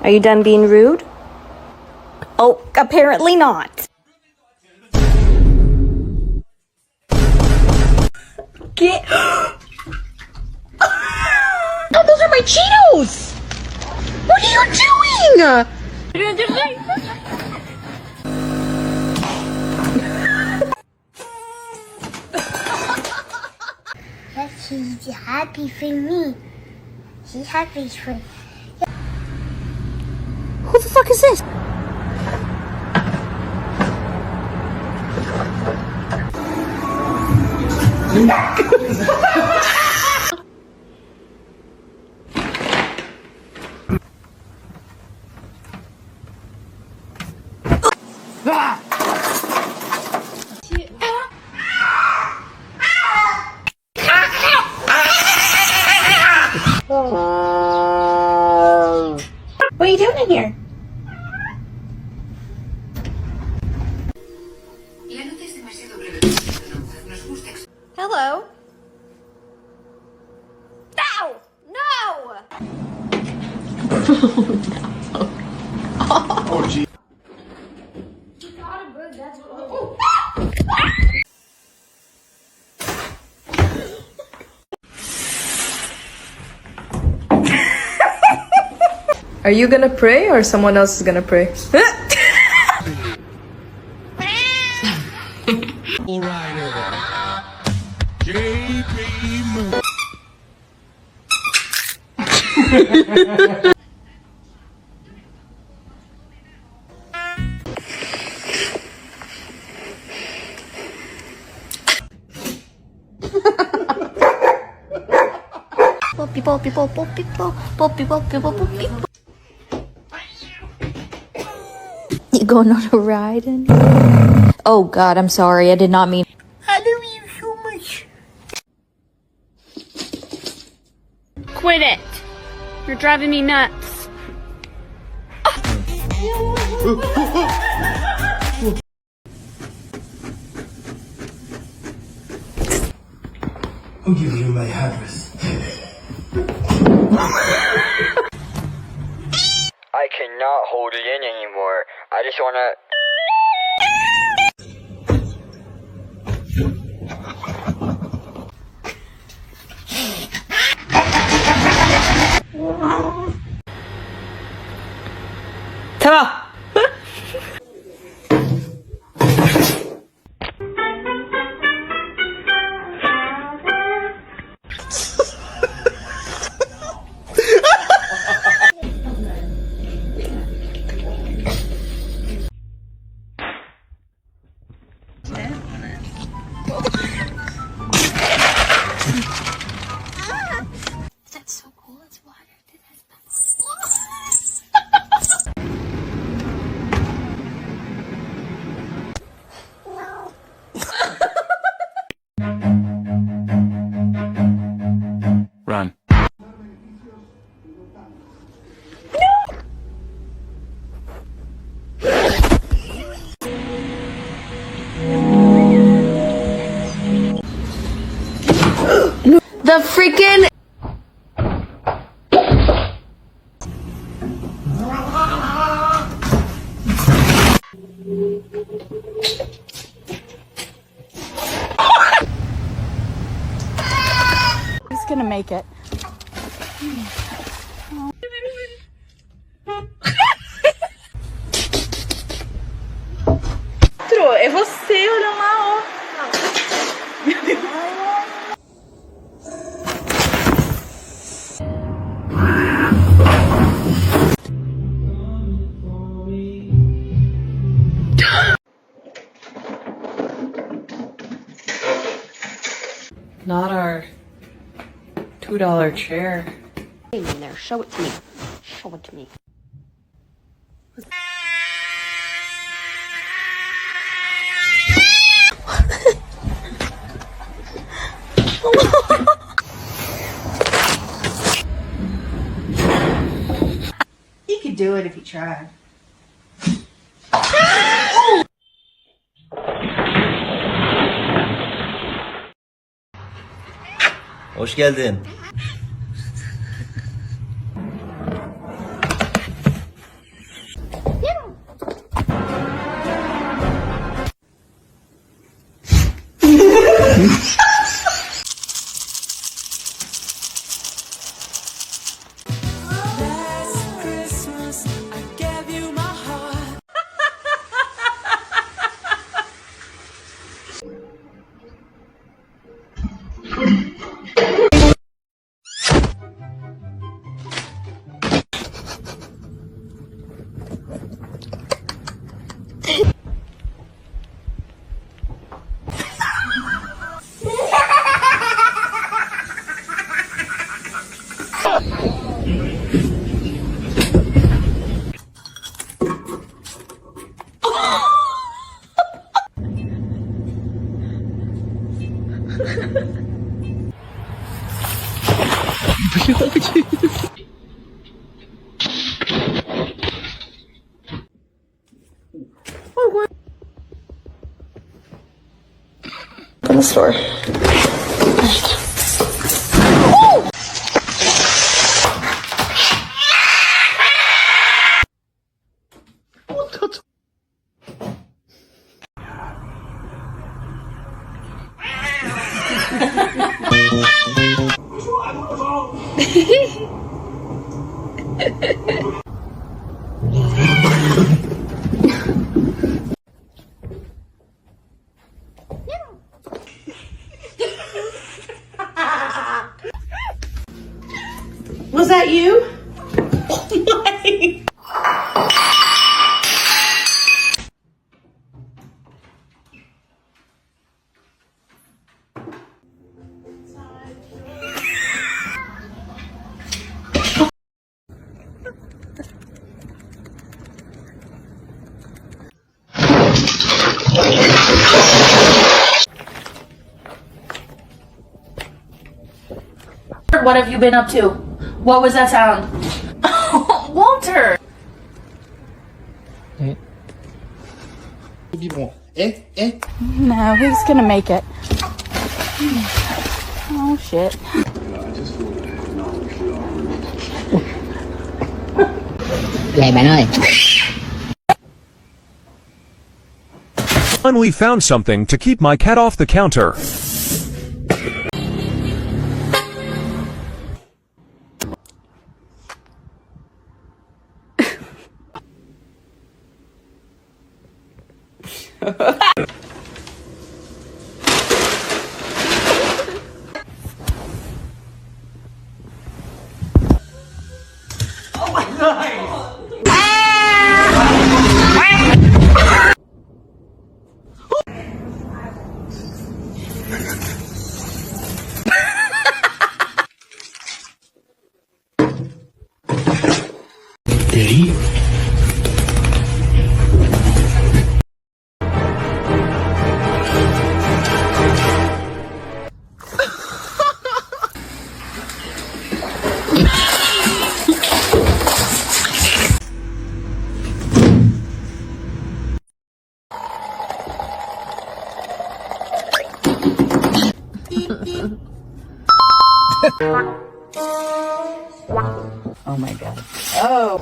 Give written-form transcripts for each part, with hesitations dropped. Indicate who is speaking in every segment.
Speaker 1: Are you done being rude? Oh, apparently not. Get...
Speaker 2: Oh, those are my Cheetos! What are you doing?
Speaker 3: She's happy for me. She's happy for me.
Speaker 1: Who the fuck is this?
Speaker 2: What are you doing in here?
Speaker 1: Hello? Ow! No!
Speaker 4: Oh, gee.
Speaker 5: Are you gonna pray or someone else is gonna pray?
Speaker 1: Poppy, poppy, poppy, poppy, poppy, poppy, poppy. You going on a ride? Oh God, I'm sorry. I did not mean.
Speaker 3: I love you so much.
Speaker 6: Quit it. You're driving me nuts.
Speaker 4: I'll give you my address.
Speaker 7: I cannot hold it in anymore. I just wanna...
Speaker 3: That's so cool. It's water.
Speaker 8: Run.
Speaker 1: The freaking.
Speaker 6: He's gonna make it.
Speaker 2: É você olhando lá, ó. Meu Deus.
Speaker 5: Not our $2 chair.
Speaker 1: In there, show it to me. Show it to me.
Speaker 2: He could do it if he tried.
Speaker 9: Hoş geldin.
Speaker 2: in the store.
Speaker 9: Was that you? Oh my. What have you been up to? What was that sound? Walter!
Speaker 6: No, he's gonna make it. Oh shit.
Speaker 10: Này bạn ơi.
Speaker 11: Finally found something to keep my cat off the counter.
Speaker 5: Oh my god. Oh.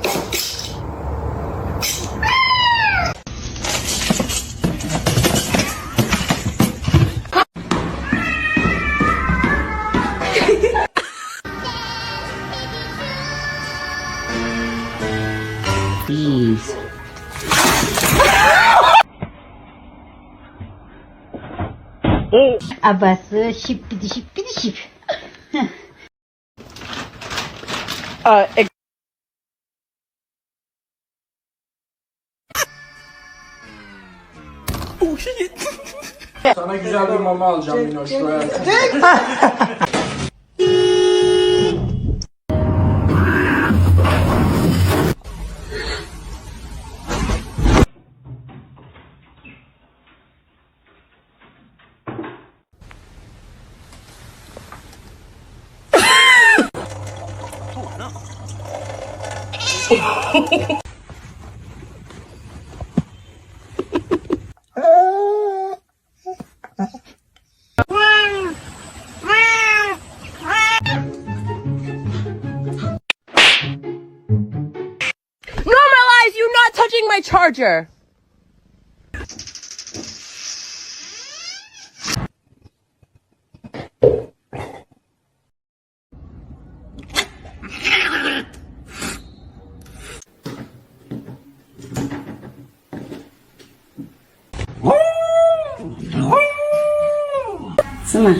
Speaker 10: Please. Abası şipidi şipidi şip.
Speaker 4: Sana güzel bir mama alacağım Minoş.
Speaker 9: Normalize you not touching my charger!
Speaker 10: Summer.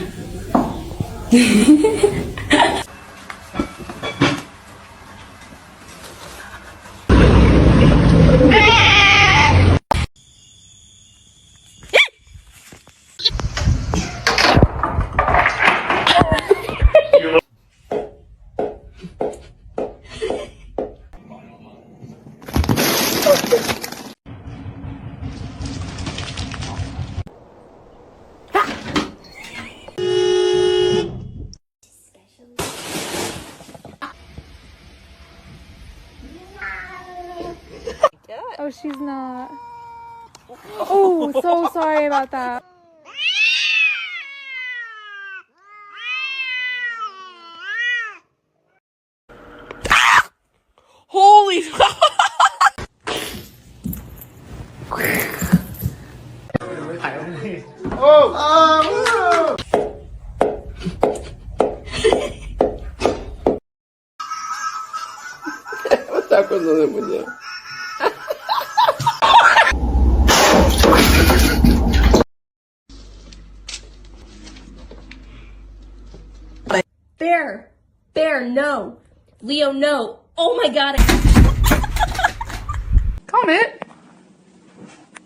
Speaker 6: Oh, she's not. Oh, so sorry about that.
Speaker 2: no. Leo, no. Oh my god.
Speaker 5: Comet,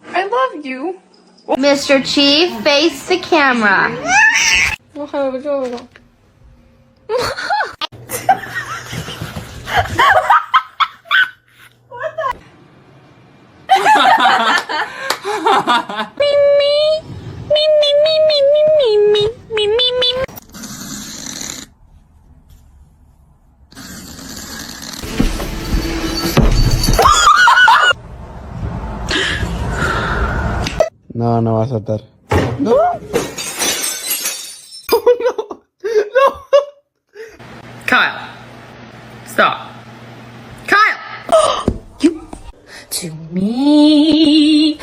Speaker 5: I love you.
Speaker 3: Mr. Chief, face the camera.
Speaker 4: No, no va a saltar.
Speaker 5: Kyle, stop. Kyle!
Speaker 9: To me,